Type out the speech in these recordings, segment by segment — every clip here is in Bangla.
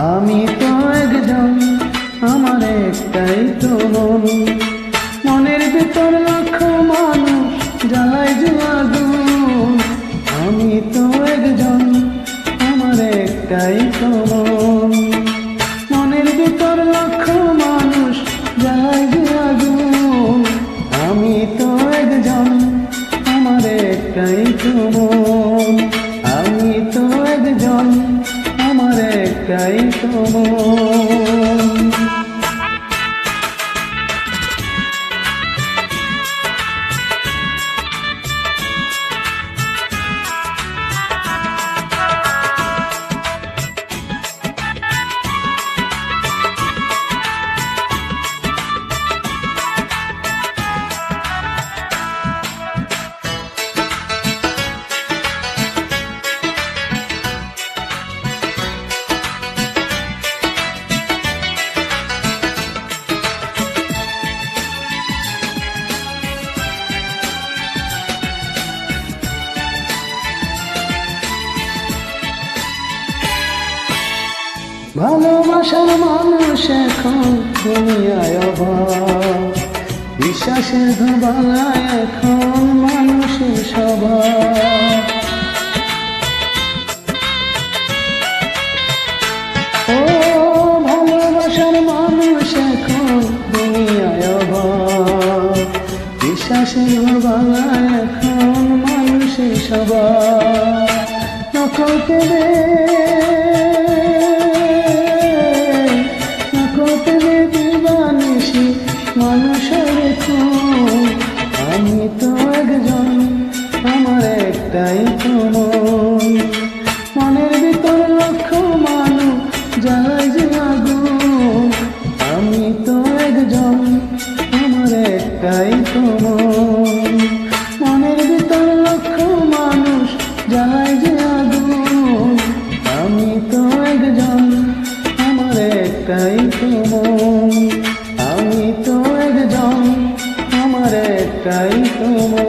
আমি তো একজন, আমার একটাই তো মন, মনের ভিতর লক্ষ মানুষ জ্বালায় যে আগুন। আমি তো একজন, আমার একটাই তো মন, মনের ভিতর লক্ষ মানুষ জ্বালায় যে আগুন। আমি তো একজন, আমার একটাই তো মন, আমি তো একজন, আমার একটাই তো মন। ভালোবাসার মানুষ এখন দুনিয়ায় অভাব, বিশ্বাসের ধোবালায় এখন মানুষের স্বভাব। ও ভালোবাসার মানুষ এখন দুনিয়ায় অভাব, বিশ্বাসের ধোবালায় এখন মানুষের স্বভাব। নকল পেলে মানুষের খুন। আমি তো একজন, আমার একটাই তো মন, মনের ভিতর লক্ষ মানুষ জ্বালায় যে আগুন। আমি তো একজন, আমার একটাই তো মন, মনের ভিতর লক্ষ মানুষ জ্বালায় যে আগুন। আমি তো একজন, আমার একটাই তো মন, আমি তো একজন, আমার একটাই তো মন।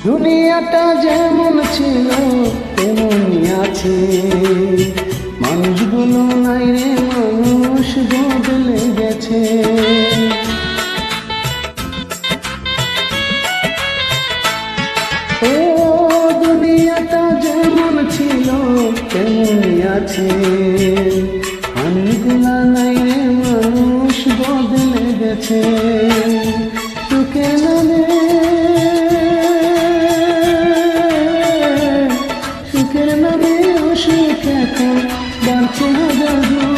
দুনিয়াটা যেমন ছিল তেমনই আছে, মানুষগুলো নাই রে, মানুষ বদলে গেছে। ও দুনিয়াটা যেমন ছিল তেমনই আছে, মানুষগুলো নাই রে, মানুষ বদলে গেছে। সুখে নামে সুখের নামে অসুখ এখন বাড়ছে হাজার।